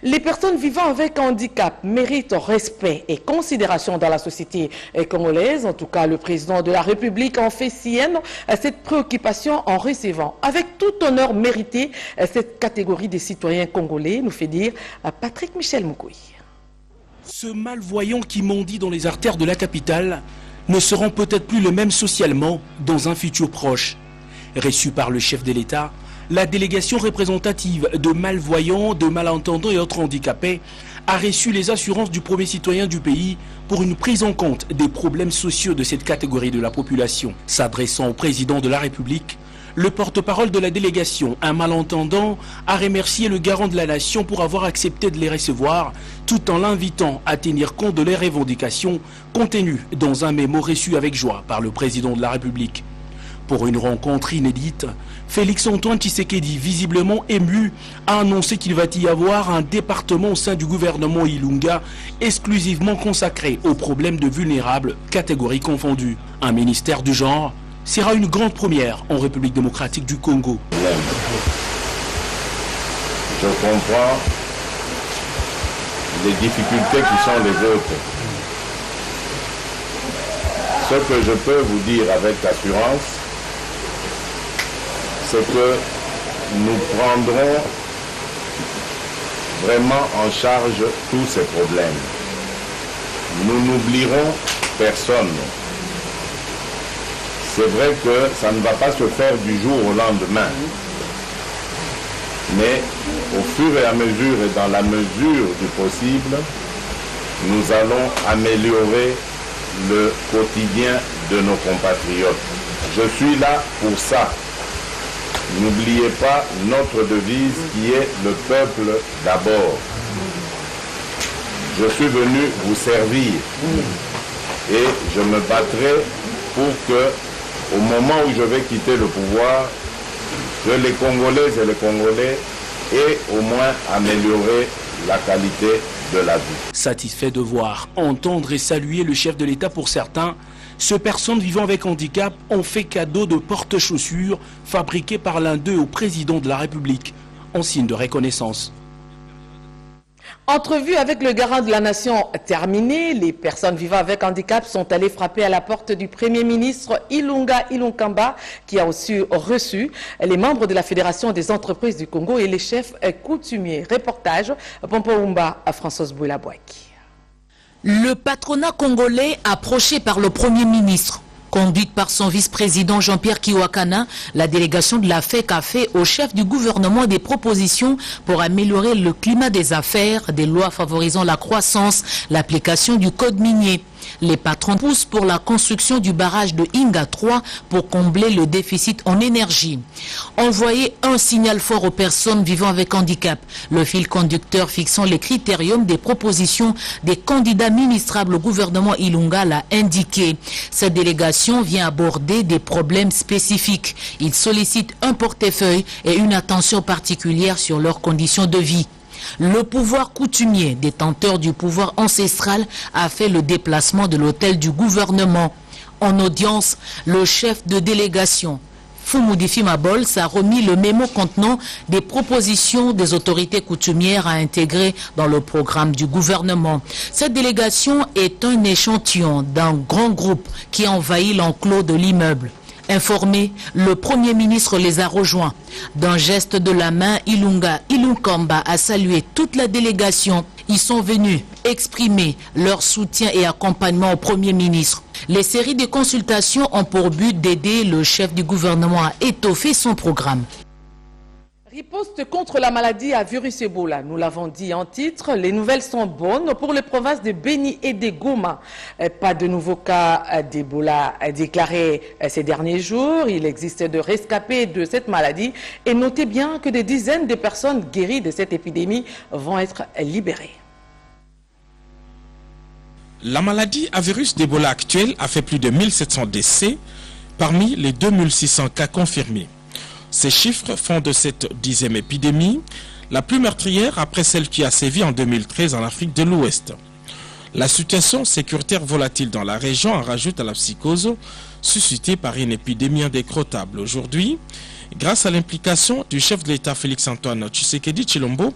Les personnes vivant avec handicap méritent respect et considération dans la société congolaise. En tout cas, le président de la République en fait sienne cette préoccupation en recevant avec tout honneur mérité cette catégorie des citoyens congolais, nous fait dire Patrick Michel Moukoui. Ce malvoyant qui mendie dans les artères de la capitale ne seront peut-être plus le même socialement dans un futur proche. Reçu par le chef de l'État, la délégation représentative de malvoyants, de malentendants et autres handicapés a reçu les assurances du premier citoyen du pays pour une prise en compte des problèmes sociaux de cette catégorie de la population. S'adressant au président de la République, le porte-parole de la délégation, un malentendant, a remercié le garant de la nation pour avoir accepté de les recevoir, tout en l'invitant à tenir compte de leurs revendications contenues dans un mémo reçu avec joie par le président de la République. Pour une rencontre inédite, Félix-Antoine Tshisekedi, visiblement ému, a annoncé qu'il va y avoir un département au sein du gouvernement Ilunga exclusivement consacré aux problèmes de vulnérables, catégories confondues. Un ministère du genre sera une grande première en République démocratique du Congo. Je comprends les difficultés qui sont les vôtres. Ce que je peux vous dire avec assurance, c'est que nous prendrons vraiment en charge tous ces problèmes. Nous n'oublierons personne. C'est vrai que ça ne va pas se faire du jour au lendemain. Mais au fur et à mesure et dans la mesure du possible, nous allons améliorer le quotidien de nos compatriotes. Je suis là pour ça. N'oubliez pas notre devise qui est le peuple d'abord. Je suis venu vous servir et je me battrai pour que, au moment où je vais quitter le pouvoir, que les Congolaises et les Congolais aient au moins amélioré la qualité de la vie. Satisfait de voir, entendre et saluer le chef de l'État pour certains, ces personnes vivant avec handicap ont fait cadeau de porte-chaussures fabriqués par l'un d'eux au président de la République, en signe de reconnaissance. Entrevue avec le garant de la nation terminée, les personnes vivant avec handicap sont allées frapper à la porte du Premier ministre Ilunga Ilunkamba qui a aussi reçu les membres de la Fédération des entreprises du Congo et les chefs coutumiers. Reportage Pompoumba à Françoise Bouilabouaki. Le patronat congolais approché par le Premier ministre. Conduite par son vice-président Jean-Pierre Kiwakana, la délégation de la FEC a fait au chef du gouvernement des propositions pour améliorer le climat des affaires, des lois favorisant la croissance, l'application du code minier. Les patrons poussent pour la construction du barrage de Inga 3 pour combler le déficit en énergie. Envoyer un signal fort aux personnes vivant avec handicap. Le fil conducteur fixant les critériums des propositions des candidats ministrables au gouvernement Ilunga l'a indiqué. Cette délégation vient aborder des problèmes spécifiques. Il sollicite un portefeuille et une attention particulière sur leurs conditions de vie. Le pouvoir coutumier, détenteur du pouvoir ancestral, a fait le déplacement de l'hôtel du gouvernement. En audience, le chef de délégation, Fumudifi Mabols, a remis le mémo contenant des propositions des autorités coutumières à intégrer dans le programme du gouvernement. Cette délégation est un échantillon d'un grand groupe qui envahit l'enclos de l'immeuble. Informé, le Premier ministre les a rejoints. D'un geste de la main, Ilunga Ilunkamba a salué toute la délégation. Ils sont venus exprimer leur soutien et accompagnement au Premier ministre. Les séries de consultations ont pour but d'aider le chef du gouvernement à étoffer son programme. Riposte contre la maladie à virus Ebola. Nous l'avons dit en titre, les nouvelles sont bonnes pour les provinces de Beni et de Goma. Pas de nouveaux cas d'Ebola déclarés ces derniers jours. Il existe de rescapés de cette maladie. Et notez bien que des dizaines de personnes guéries de cette épidémie vont être libérées. La maladie à virus d'Ebola actuelle a fait plus de 1700 décès parmi les 2600 cas confirmés. Ces chiffres font de cette 10e épidémie la plus meurtrière après celle qui a sévi en 2013 en Afrique de l'Ouest. La situation sécuritaire volatile dans la région en rajoute à la psychose suscitée par une épidémie indécrottable. Aujourd'hui, grâce à l'implication du chef de l'État Félix-Antoine Tshisekedi Tshilombo,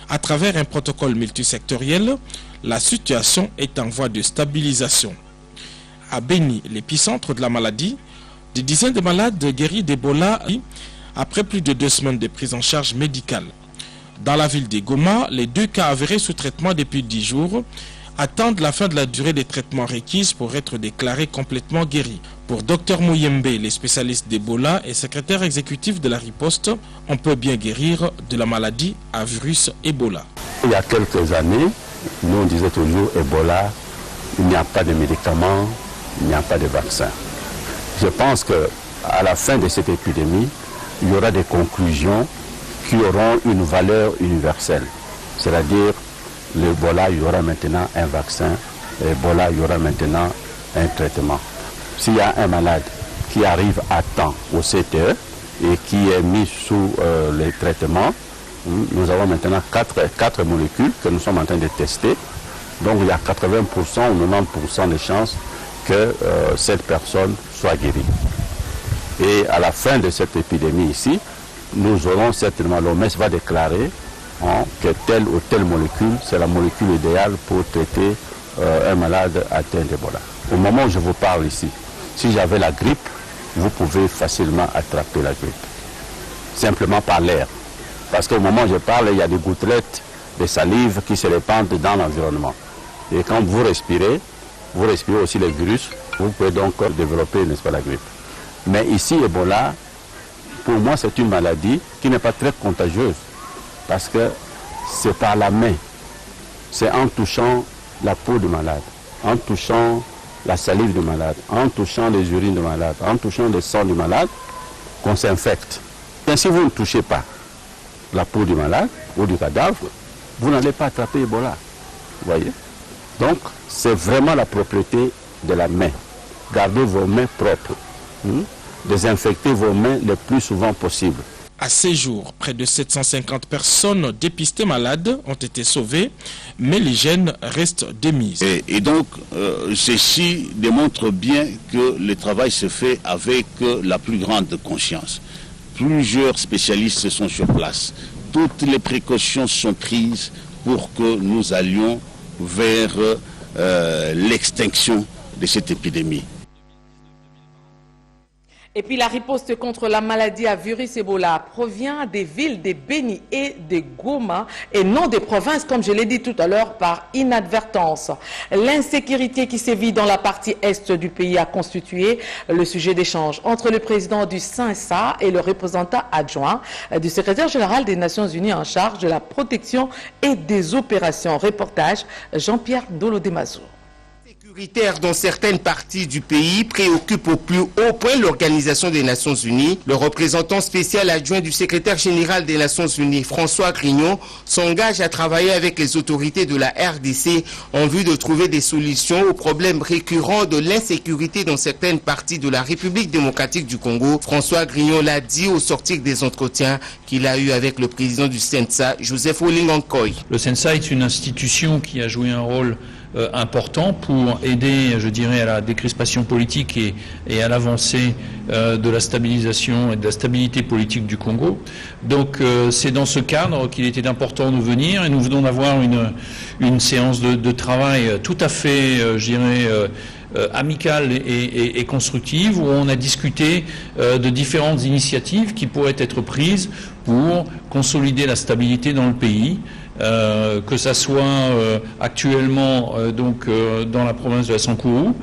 à travers un protocole multisectoriel, la situation est en voie de stabilisation. À Beni, l'épicentre de la maladie, des dizaines de malades guéris d'Ebola après plus de 2 semaines de prise en charge médicale. Dans la ville de Goma, les 2 cas avérés sous traitement depuis 10 jours attendent la fin de la durée des traitements requises pour être déclarés complètement guéris. Pour Dr Mouyembe, les spécialistes d'Ebola et secrétaire exécutif de la riposte, on peut bien guérir de la maladie à virus Ebola. Il y a quelques années, nous on disait toujours Ebola, il n'y a pas de médicaments, il n'y a pas de vaccin. Je pense qu'à la fin de cette épidémie, il y aura des conclusions qui auront une valeur universelle. C'est-à-dire, l'Ebola, il y aura maintenant un vaccin, l'Ebola, il y aura maintenant un traitement. S'il y a un malade qui arrive à temps au CTE et qui est mis sous les traitements, nous avons maintenant 4 molécules que nous sommes en train de tester. Donc il y a 80% ou 90% de chances que cette personne soit guérie. Et à la fin de cette épidémie ici, nous aurons certainement, l'OMS va déclarer que telle ou telle molécule, c'est la molécule idéale pour traiter un malade atteint d'Ebola. Au moment où je vous parle ici, si j'avais la grippe, vous pouvez facilement attraper la grippe. Simplement par l'air. Parce qu'au moment où je parle, il y a des gouttelettes de salive qui se répandent dans l'environnement. Et quand vous respirez aussi les virus, vous pouvez donc développer, n'est-ce pas, la grippe. Mais ici, Ebola, pour moi, c'est une maladie qui n'est pas très contagieuse. Parce que c'est par la main. C'est en touchant la peau du malade, en touchant la salive du malade, en touchant les urines du malade, en touchant le sang du malade, qu'on s'infecte. Et si vous ne touchez pas la peau du malade ou du cadavre, vous n'allez pas attraper Ebola. Vous voyez? Donc, c'est vraiment la propriété de la main. Gardez vos mains propres. Désinfectez vos mains le plus souvent possible. À ces jours, près de 750 personnes dépistées malades ont été sauvées, mais l'hygiène reste de mise. Et donc, ceci démontre bien que le travail se fait avec la plus grande conscience. Plusieurs spécialistes sont sur place. Toutes les précautions sont prises pour que nous allions vers l'extinction de cette épidémie. Et puis la riposte contre la maladie à virus Ebola provient des villes de Beni et de Goma et non des provinces, comme je l'ai dit tout à l'heure, par inadvertance. L'insécurité qui sévit dans la partie est du pays a constitué le sujet d'échange entre le président du CINSA et le représentant adjoint du secrétaire général des Nations Unies en charge de la protection et des opérations. Reportage Jean-Pierre Dolodemazo. Sécuritaire dans certaines parties du pays préoccupe au plus haut point l'Organisation des Nations Unies. Le représentant spécial adjoint du secrétaire général des Nations Unies, François Grignon, s'engage à travailler avec les autorités de la RDC en vue de trouver des solutions aux problèmes récurrents de l'insécurité dans certaines parties de la République démocratique du Congo. François Grignon l'a dit au sortir des entretiens qu'il a eu avec le président du CINSA, Joseph Olingankoy. Le CINSA est une institution qui a joué un rôle important pour aider, je dirais, à la décrispation politique et à l'avancée de la stabilisation et de la stabilité politique du Congo. Donc c'est dans ce cadre qu'il était important de venir et nous venons d'avoir une séance de travail tout à fait, je dirais, amicale et constructive où on a discuté de différentes initiatives qui pourraient être prises pour consolider la stabilité dans le pays. Que ça soit actuellement dans la province de la Sankourou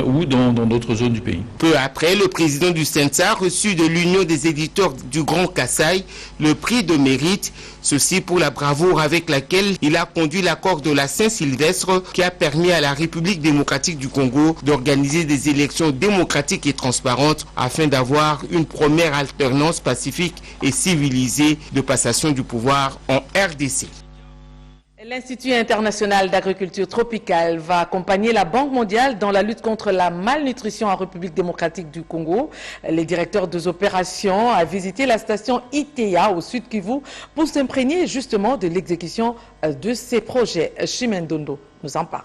ou dans d'autres zones du pays. Peu après, le président du CINSA a reçu de l'Union des éditeurs du Grand Kasaï le prix de mérite, ceci pour la bravoure avec laquelle il a conduit l'accord de la Saint-Sylvestre qui a permis à la République démocratique du Congo d'organiser des élections démocratiques et transparentes afin d'avoir une première alternance pacifique et civilisée de passation du pouvoir en RDC. L'Institut international d'agriculture tropicale va accompagner la Banque mondiale dans la lutte contre la malnutrition en République démocratique du Congo. Le directeur des opérations a visité la station ITEA au Sud Kivu pour s'imprégner justement de l'exécution de ces projets. Chimendondo nous en parle.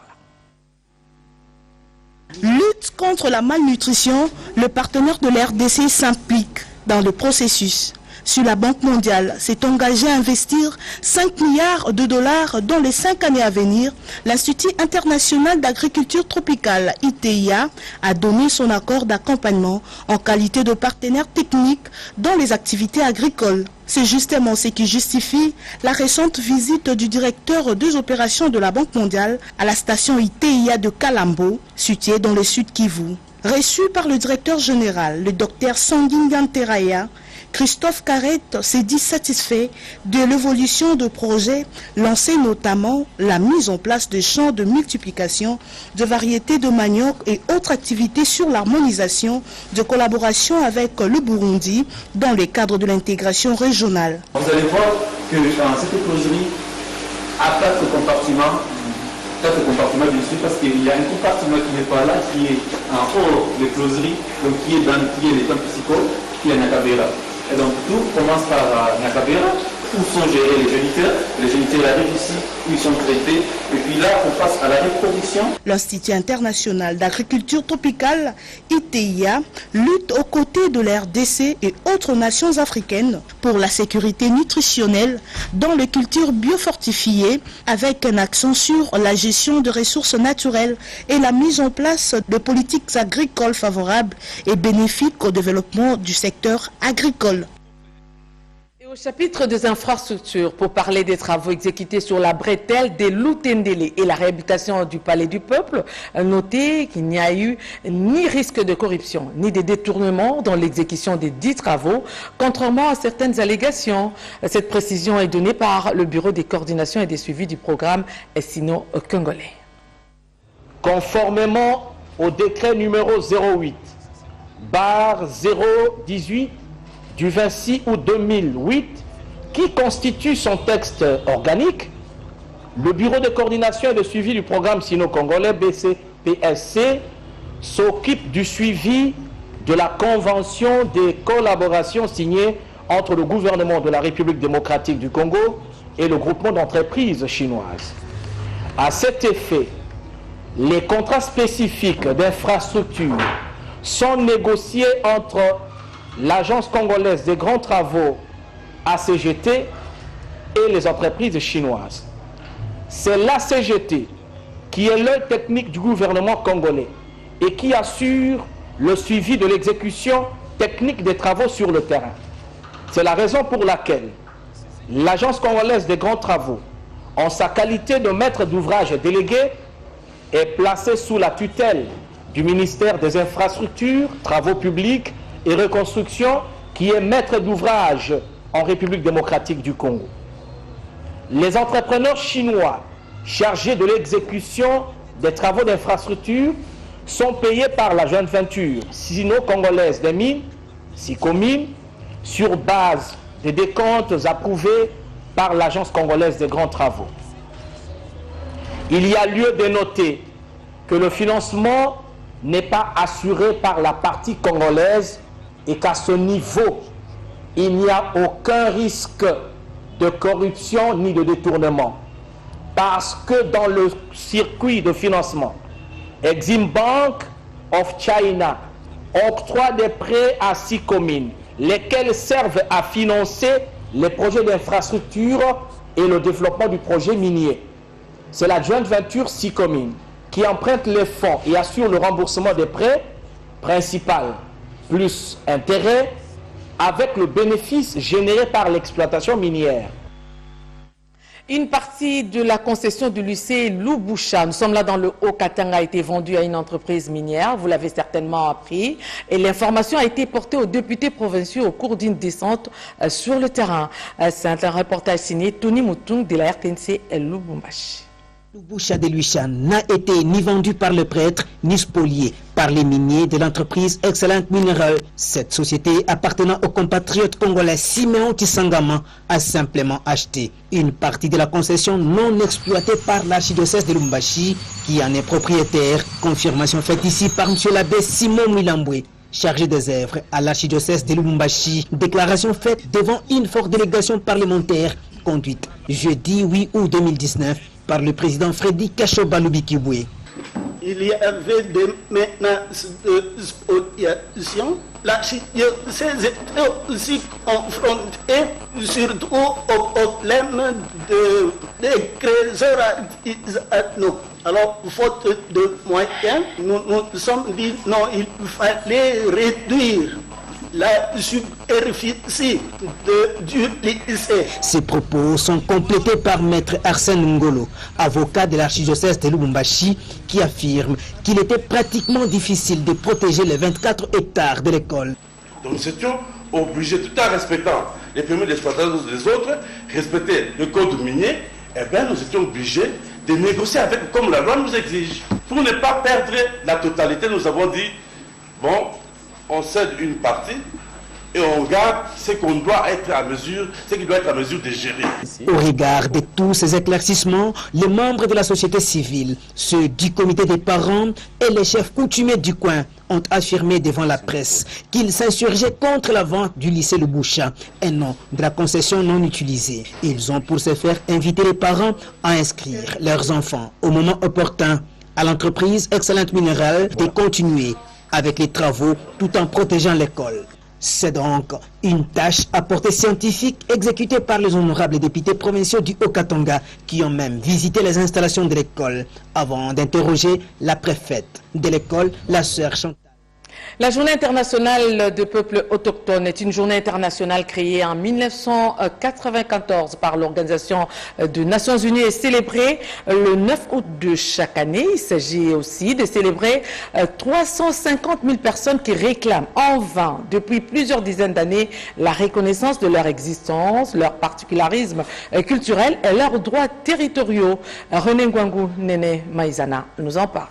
Lutte contre la malnutrition, le partenaire de l'RDC s'implique dans le processus. Sur la Banque mondiale s'est engagé à investir 5 milliards de dollars dans les 5 années à venir. L'Institut international d'agriculture tropicale, ITEA, a donné son accord d'accompagnement en qualité de partenaire technique dans les activités agricoles. C'est justement ce qui justifie la récente visite du directeur des opérations de la Banque mondiale à la station ITEA de Kalambo, située dans le Sud Kivu. Reçu par le directeur général, le docteur Sanguin Teraya, Christophe Carrette s'est dit satisfait de l'évolution de projets lancés, notamment la mise en place de champs de multiplication de variétés de manioc et autres activités sur l'harmonisation de collaboration avec le Burundi dans le cadre de l'intégration régionale. Vous allez voir que cette closerie a 4 compartiments. 4 compartiments bien sûr, parce qu'il y a un compartiment qui n'est pas là, qui est en haut de closerie, donc qui est les temps psychos, qui est à Nakabera. Et donc tout commence par Nakabera, où sont gérés les géniteurs. Les géniteurs arrivent ici, où ils sont traités, et puis là on passe à la reproduction. L'Institut international d'agriculture tropicale, ITEA, lutte aux côtés de la RDC et autres nations africaines pour la sécurité nutritionnelle dans les cultures biofortifiées, avec un accent sur la gestion de ressources naturelles et la mise en place de politiques agricoles favorables et bénéfiques au développement du secteur agricole. Au chapitre des infrastructures, pour parler des travaux exécutés sur la bretelle des Lutendele et la réhabilitation du Palais du Peuple, notez qu'il n'y a eu ni risque de corruption, ni de détournement dans l'exécution des 10 travaux, contrairement à certaines allégations. Cette précision est donnée par le Bureau des coordinations et des suivis du programme sino-congolais. Conformément au décret numéro 08/018 du 26 août 2008, qui constitue son texte organique, le Bureau de coordination et de suivi du programme sino-congolais BCPSC s'occupe du suivi de la convention des collaborations signée entre le gouvernement de la République démocratique du Congo et le groupement d'entreprises chinoises. À cet effet, les contrats spécifiques d'infrastructure sont négociés entre l'Agence congolaise des grands travaux ACGT et les entreprises chinoises. C'est l'ACGT qui est l'œil technique du gouvernement congolais et qui assure le suivi de l'exécution technique des travaux sur le terrain. C'est la raison pour laquelle l'Agence congolaise des grands travaux, en sa qualité de maître d'ouvrage délégué, est placée sous la tutelle du ministère des Infrastructures, Travaux publics et Reconstruction, qui est maître d'ouvrage en République démocratique du Congo. Les entrepreneurs chinois chargés de l'exécution des travaux d'infrastructure sont payés par la joint venture sino-congolaise des mines, SICOMINE, sur base des décomptes approuvés par l'Agence congolaise des grands travaux. Il y a lieu de noter que le financement n'est pas assuré par la partie congolaise et qu'à ce niveau, il n'y a aucun risque de corruption ni de détournement. Parce que dans le circuit de financement, Exim Bank of China octroie des prêts à SICOMINE, lesquels servent à financer les projets d'infrastructure et le développement du projet minier. C'est la joint venture SICOMINE qui emprunte les fonds et assure le remboursement des prêts principal plus intérêt avec le bénéfice généré par l'exploitation minière. Une partie de la concession du lycée Lubusha, nous sommes là dans le Haut-Katanga, a été vendue à une entreprise minière, vous l'avez certainement appris, et l'information a été portée aux députés provinciaux au cours d'une descente sur le terrain. C'est un reportage signé Tony Moutung de la RTNC Lubumbashi. Le Boucha de Lucha n'a été ni vendu par le prêtre, ni spolié par les miniers de l'entreprise Excellent Mineral. Cette société appartenant au compatriote congolais Siméon Tsangama a simplement acheté une partie de la concession non exploitée par l'archidiocèse de Lubumbashi qui en est propriétaire. Confirmation faite ici par M. l'abbé Simon Milambwe, chargé des œuvres à l'archidiocèse de Lubumbashi. Déclaration faite devant une forte délégation parlementaire conduite jeudi 8 août 2019 par le président Freddy Kachoba Lubikibwe. Il y avait des menaces de spoliation. L'archidiocèse était aussi confronté surtout au problème des trésors artisanaux. Alors, faute de moyens, nous nous sommes dit non, il fallait réduire la superficie du lycée. Ces propos sont complétés par maître Arsène Ngolo, avocat de l'archidiocèse de Lubumbashi, qui affirme qu'il était pratiquement difficile de protéger les 24 hectares de l'école. Donc nous étions obligés, tout en respectant les permis d'exploitation des autres, respecter le code minier, eh bien nous étions obligés de négocier avec, comme la loi nous exige. Pour ne pas perdre la totalité, nous avons dit, bon, on cède une partie et on garde ce qu'on doit être à mesure, ce qui doit être à mesure de gérer. Au regard de tous ces éclaircissements, les membres de la société civile, ceux du comité des parents et les chefs coutumiers du coin ont affirmé devant la presse qu'ils s'insurgeaient contre la vente du lycée Le Boucha et non de la concession non utilisée. Ils ont pour ce faire invité les parents à inscrire leurs enfants au moment opportun à l'entreprise Excellent Mineral de continuer avec les travaux tout en protégeant l'école. C'est donc une tâche à portée scientifique exécutée par les honorables députés provinciaux du Haut-Katanga qui ont même visité les installations de l'école avant d'interroger la préfète de l'école, la sœur Chantal. La journée internationale des peuples autochtones est une journée internationale créée en 1994 par l'Organisation des Nations Unies et célébrée le 9 août de chaque année. Il s'agit aussi de célébrer 350 000 personnes qui réclament en vain depuis plusieurs dizaines d'années la reconnaissance de leur existence, leur particularisme culturel et leurs droits territoriaux. René Ngwangu Nene Maïzana nous en parle.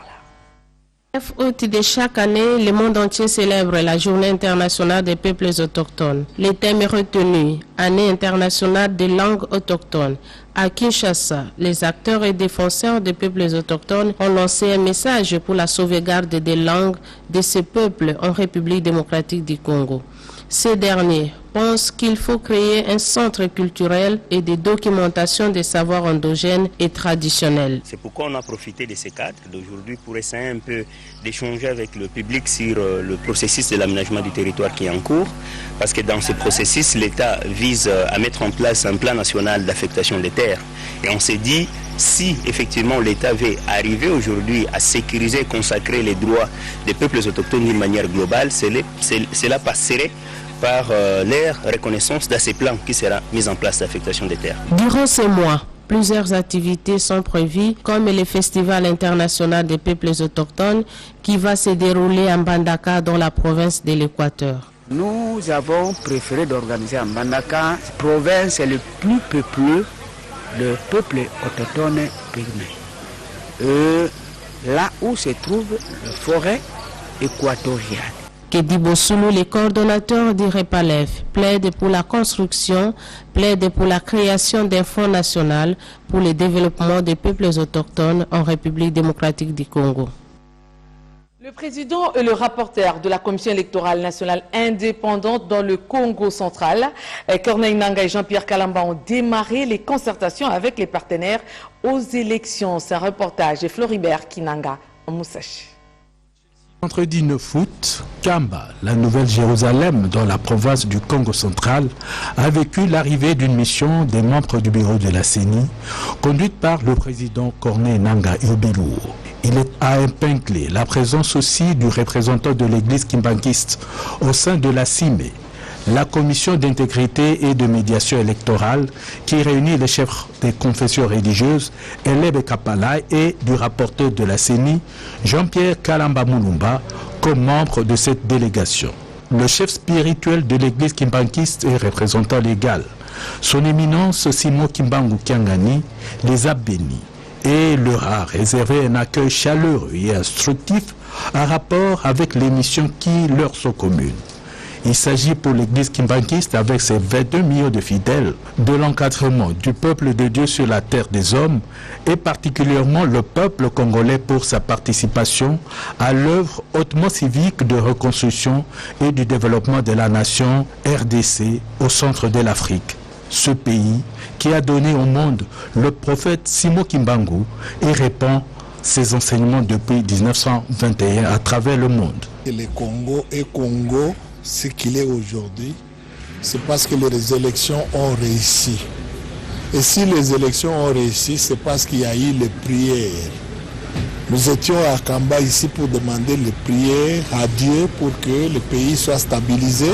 Le 9 août de chaque année, le monde entier célèbre la Journée internationale des peuples autochtones. Le thème est retenu, Année internationale des langues autochtones. À Kinshasa, les acteurs et défenseurs des peuples autochtones ont lancé un message pour la sauvegarde des langues de ces peuples en République démocratique du Congo. Ces derniers pensent qu'il faut créer un centre culturel et de documentation des savoirs endogènes et traditionnels. C'est pourquoi on a profité de ces cadres d'aujourd'hui pour essayer un peu d'échanger avec le public sur le processus de l'aménagement du territoire qui est en cours. Parce que dans ce processus, l'État vise à mettre en place un plan national d'affectation des terres. Et on s'est dit, si effectivement l'État veut arriver aujourd'hui à sécuriser et consacrer les droits des peuples autochtones d'une manière globale, cela passerait par leur reconnaissance de ces plans qui sera mis en place d'affectation des terres. Durant ces mois, plusieurs activités sont prévues, comme le Festival international des peuples autochtones qui va se dérouler en Mbandaka dans la province de l'Équateur. Nous avons préféré d'organiser en Mbandaka, province le plus peupleux de peuples autochtones pygmées. Là où se trouve la forêt équatoriale. Kedi Bosoulou, le coordonnateur du REPALEF, plaide pour la construction, plaide pour la création d'un fonds national pour le développement des peuples autochtones en République démocratique du Congo. Le président et le rapporteur de la Commission électorale nationale indépendante dans le Congo central, Corneille Nangaa et Jean-Pierre Kalamba, ont démarré les concertations avec les partenaires aux élections. C'est un reportage de Floribert Kinanga en Moussachi. Vendredi 9 août, Kamba, la Nouvelle-Jérusalem dans la province du Congo central, a vécu l'arrivée d'une mission des membres du bureau de la CENI, conduite par le président Corneille Nangaa Ilobilou. Il a épinglé la présence aussi du représentant de l'église kimbanguiste au sein de la CIME, la commission d'intégrité et de médiation électorale qui réunit les chefs des confessions religieuses, Elebe Kapala, et du rapporteur de la CENI, Jean-Pierre Kalamba Mulumba, comme membre de cette délégation. Le chef spirituel de l'église kimbanguiste et représentant légal, son éminence Simon Kimbangu Kiangani, les a bénis et leur a réservé un accueil chaleureux et instructif en rapport avec les missions qui leur sont communes. Il s'agit pour l'église kimbanguiste, avec ses 22 millions de fidèles, de l'encadrement du peuple de Dieu sur la terre des hommes, et particulièrement le peuple congolais pour sa participation à l'œuvre hautement civique de reconstruction et du développement de la nation RDC au centre de l'Afrique. Ce pays qui a donné au monde le prophète Simon Kimbangu et répand ses enseignements depuis 1921 à travers le monde. Le Congo est Congo. Ce qu'il est aujourd'hui, c'est parce que les élections ont réussi. Et si les élections ont réussi, c'est parce qu'il y a eu les prières. Nous étions à Kamba ici pour demander les prières à Dieu pour que le pays soit stabilisé.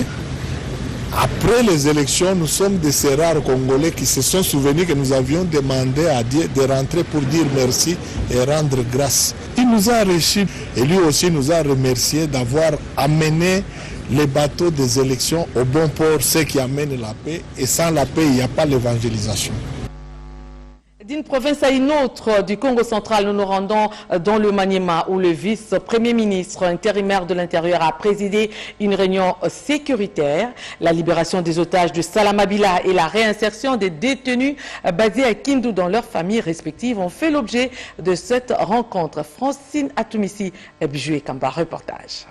Après les élections, nous sommes de ces rares Congolais qui se sont souvenus que nous avions demandé à Dieu de rentrer pour dire merci et rendre grâce. Il nous a reçus et lui aussi nous a remerciés d'avoir amené les bateaux des élections au bon port, ce qui amène la paix. Et sans la paix, il n'y a pas l'évangélisation. D'une province à une autre du Congo central, nous nous rendons dans le Maniema où le vice-premier ministre intérimaire de l'Intérieur a présidé une réunion sécuritaire. La libération des otages de Salamabila et la réinsertion des détenus basés à Kindu dans leurs familles respectives ont fait l'objet de cette rencontre. Francine Atomissi, Bijoué Kamba, reportage.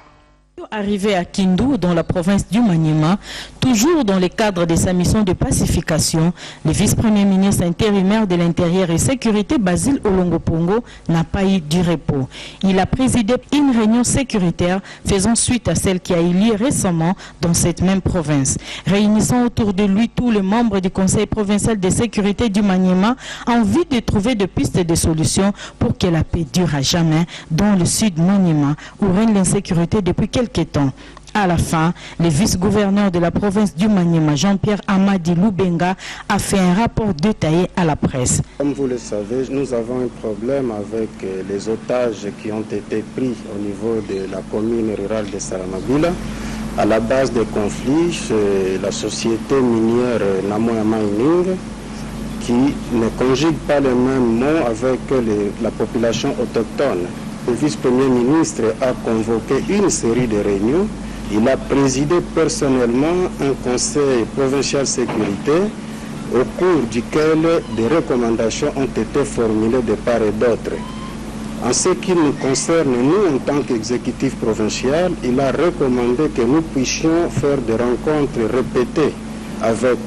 Arrivé à Kindu, dans la province du Maniema, toujours dans le cadre de sa mission de pacification, le vice-premier ministre intérimaire de l'Intérieur et Sécurité, Basile Olongo-Pongo, n'a pas eu du repos. Il a présidé une réunion sécuritaire faisant suite à celle qui a eu lieu récemment dans cette même province. Réunissant autour de lui tous les membres du Conseil provincial de sécurité du Maniema, en vue de trouver des pistes de solutions pour que la paix dure à jamais dans le sud Maniema, où règne l'insécurité depuis quelques temps. À la fin, le vice-gouverneur de la province du Maniema, Jean-Pierre Amadi Loubenga, a fait un rapport détaillé à la presse. Comme vous le savez, nous avons un problème avec les otages qui ont été pris au niveau de la commune rurale de Salamabila. À la base des conflits, c'est la société minière Namoya Mining qui ne conjugue pas les mêmes mots avec la population autochtone. Le vice-premier ministre a convoqué une série de réunions. Il a présidé personnellement un conseil provincial sécurité au cours duquel des recommandations ont été formulées de part et d'autre. En ce qui nous concerne, nous, en tant qu'exécutif provincial, il a recommandé que nous puissions faire des rencontres répétées avec,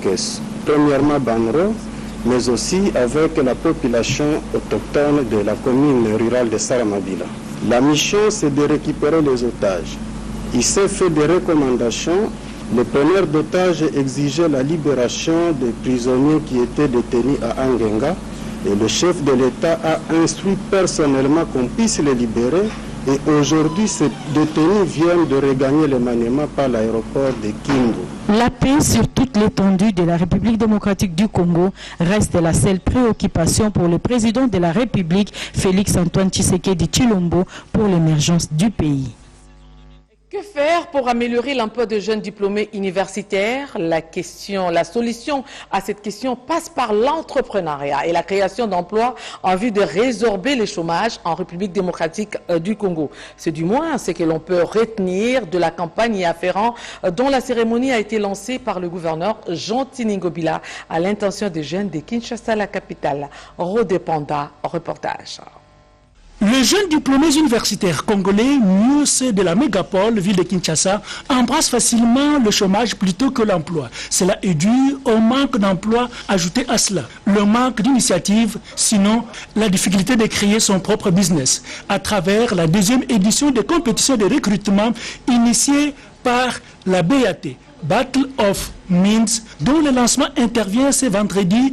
premièrement, Banro, mais aussi avec la population autochtone de la commune rurale de Salamabila. La mission, c'est de récupérer les otages. Il s'est fait des recommandations. Le preneur d'otages exigeait la libération des prisonniers qui étaient détenus à Angenga. Et le chef de l'État a instruit personnellement qu'on puisse les libérer. Et aujourd'hui, ces détenus viennent de regagner le Maniema par l'aéroport de Kindu. La paix sur toute l'étendue de la République démocratique du Congo reste la seule préoccupation pour le président de la République, Félix-Antoine Tshisekedi Tshilombo, pour l'émergence du pays. Que faire pour améliorer l'emploi de jeunes diplômés universitaires? La solution à cette question passe par l'entrepreneuriat et la création d'emplois en vue de résorber le chômage en République démocratique du Congo. C'est du moins ce que l'on peut retenir de la campagne y afférent dont la cérémonie a été lancée par le gouverneur Jean Tiningobila à l'intention des jeunes de Kinshasa, la capitale. Rodépanda, reportage. Les jeunes diplômés universitaires congolais, mieux ceux de la mégapole, ville de Kinshasa, embrassent facilement le chômage plutôt que l'emploi. Cela est dû au manque d'emploi ajouté à cela, le manque d'initiative, sinon la difficulté de créer son propre business à travers la deuxième édition des compétitions de recrutement initiée par la BAT, Battle of Minds, dont le lancement intervient ce vendredi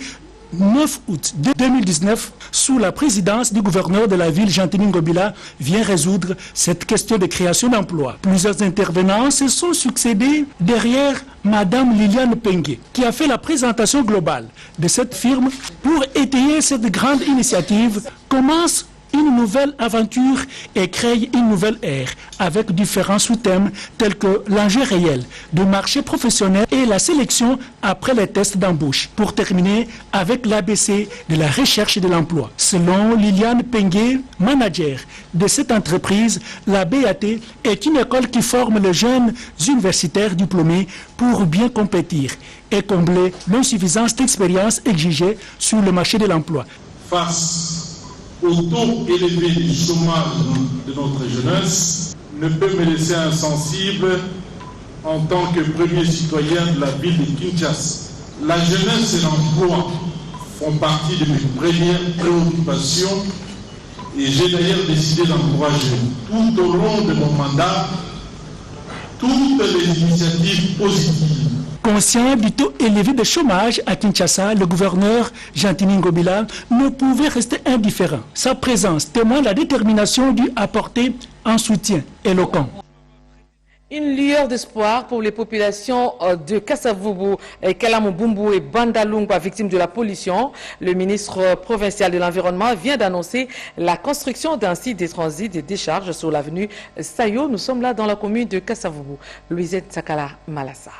9 août 2019, sous la présidence du gouverneur de la ville, Jean Tiningobila, vient résoudre cette question de création d'emplois. Plusieurs intervenants se sont succédés derrière Madame Liliane Pengue, qui a fait la présentation globale de cette firme pour étayer cette grande initiative. Commence une nouvelle aventure et crée une nouvelle ère avec différents sous-thèmes tels que l'enjeu réel du marché professionnel et la sélection après les tests d'embauche. Pour terminer avec l'ABC de la recherche de l'emploi. Selon Liliane Pengué, manager de cette entreprise, la BAT est une école qui forme les jeunes universitaires diplômés pour bien compétir et combler l'insuffisance d'expérience exigée sur le marché de l'emploi. Face au taux élevé du chômage de notre jeunesse, ne peut me laisser insensible en tant que premier citoyen de la ville de Kinshasa. La jeunesse et l'emploi font partie de mes premières préoccupations et j'ai d'ailleurs décidé d'encourager tout au long de mon mandat toutes les initiatives positives. Conscient du taux élevé de chômage à Kinshasa, le gouverneur Jean-Tini Ngobila ne pouvait rester indifférent. Sa présence témoigne la détermination dû apporter un soutien éloquent. Une lueur d'espoir pour les populations de Kasavubu, Kalamobumbu et Bandalungwa, victimes de la pollution. Le ministre provincial de l'Environnement vient d'annoncer la construction d'un site de transit des décharges sur l'avenue Sayo. Nous sommes là dans la commune de Kasavubu. Louisette Sakala Malassa.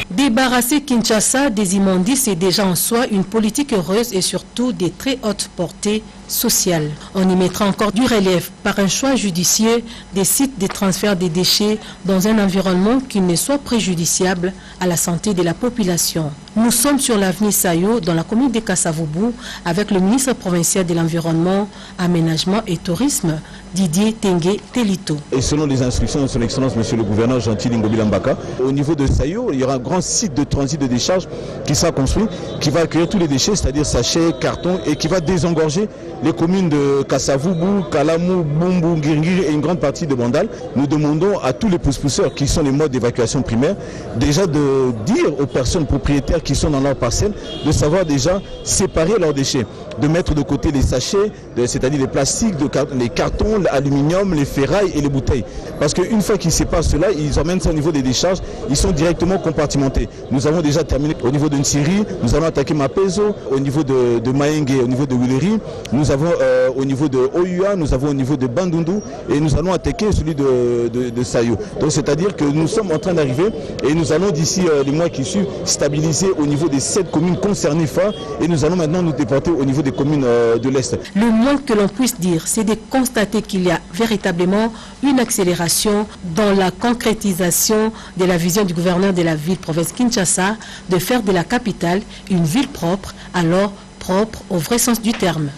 Débarrasser Kinshasa des immondices est déjà en soi une politique heureuse et surtout des très hautes portées sociales. On y mettra encore du relief par un choix judicieux des sites de transfert des déchets dans un environnement qui ne soit préjudiciable à la santé de la population. Nous sommes sur l'avenue Sayo dans la commune de Kasavubu avec le ministre provincial de l'Environnement, Aménagement et Tourisme, Didier Tengue Telito. Et selon les instructions de son Excellence, Monsieur le gouverneur Jean-Tini Ngobila Mbaka, au niveau de Sayo, il y aura un grand site de transit de décharge qui sera construit, qui va accueillir tous les déchets, c'est-à-dire sachets, cartons, et qui va désengorger les communes de Kasavubu, Kalamu, Bumbu, Ngirngiri et une grande partie de Bandal. Nous demandons à tous les pousse-pousseurs qui sont les modes d'évacuation primaire, déjà de dire aux personnes propriétaires qui sont dans leur parcelle, de savoir déjà séparer leurs déchets, de mettre de côté les sachets, c'est-à-dire les plastiques, les cartons, l'aluminium, les ferrailles et les bouteilles. Parce qu'une fois qu'ils séparent cela, ils emmènent ça au niveau des décharges, ils sont directement compartimentés. Nous avons déjà terminé au niveau de Nsiri, nous allons attaquer Mapezo, au niveau de Maenge, au niveau de Wileri, nous avons au niveau de Oyua, nous avons au niveau de Bandundu et nous allons attaquer celui de Sayo. Donc c'est-à-dire que nous sommes en train d'arriver et nous allons d'ici les mois qui suivent stabiliser au niveau des 7 communes concernées phares et nous allons maintenant nous déporter au niveau des communes de l'Est. Le moins que l'on puisse dire, c'est de constater qu'il y a véritablement une accélération dans la concrétisation de la vision du gouverneur de la ville-province Kinshasa de faire de la capitale une ville propre, alors propre au vrai sens du terme.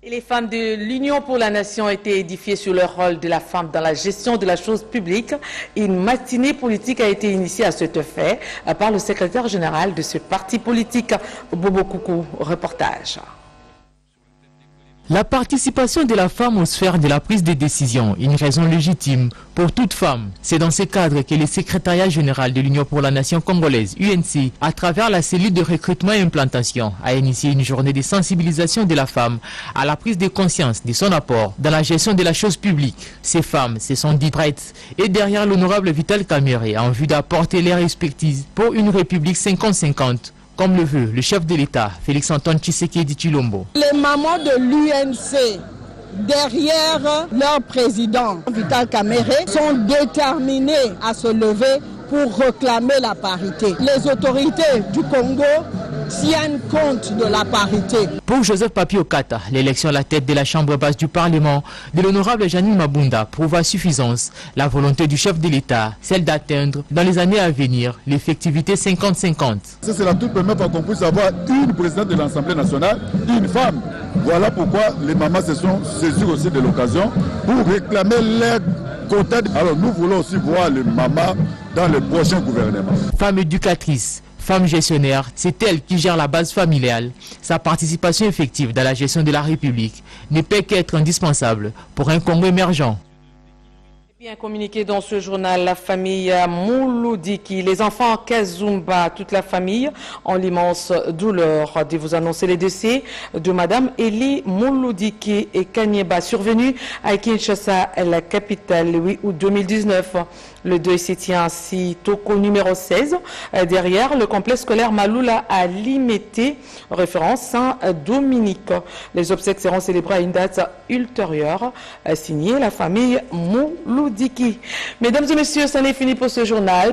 Et les femmes de l'Union pour la Nation ont été édifiées sur le rôle de la femme dans la gestion de la chose publique. Une matinée politique a été initiée à cet effet par le secrétaire général de ce parti politique, Bobo Koukou. Reportage. La participation de la femme aux sphères de la prise de décision, une raison légitime pour toute femme. C'est dans ce cadre que le secrétariat général de l'Union pour la Nation congolaise, UNC, à travers la cellule de recrutement et implantation, a initié une journée de sensibilisation de la femme à la prise de conscience de son apport dans la gestion de la chose publique. Ces femmes se sont dites prêtes et derrière l'honorable Vital Kamerhe en vue d'apporter leur expertise pour une république 50-50. Comme le veut le chef de l'État, Félix-Antoine Tshisekedi Tshilombo. Les mamans de l'UNC, derrière leur président, Vital Kamerhe, sont déterminées à se lever pour réclamer la parité. Les autorités du Congo tiennent compte de la parité. Pour Joseph Papi Okata, l'élection à la tête de la Chambre basse du Parlement de l'honorable Janine Mabunda prouve à suffisance la volonté du chef de l'État, celle d'atteindre dans les années à venir l'effectivité 50-50. C'est la toute première fois qu'on puisse avoir une présidente de l'Assemblée nationale, une femme. Voilà pourquoi les mamans se sont saisies aussi de l'occasion pour réclamer leur quota. Alors nous voulons aussi voir les mamans dans le prochain gouvernement. Femme éducatrice, femme gestionnaire, c'est elle qui gère la base familiale. Sa participation effective dans la gestion de la République ne peut qu'être indispensable pour un Congo émergent. Bien communiqué dans ce journal, la famille Mouloudiki, les enfants Kazumba, toute la famille, ont l'immense douleur de vous annoncer les décès de Madame Elie Mouloudiki et Kanyeba, survenus à Kinshasa, la capitale, le 8 août 2019. Le deuil s'y tient ainsi Toko numéro 16, derrière le complexe scolaire Maloula à Limete, référence Saint-Dominique. Les obsèques seront célébrées à une date ultérieure, signée la famille Mouloudiki. Mesdames et messieurs, ça n'est fini pour ce journal.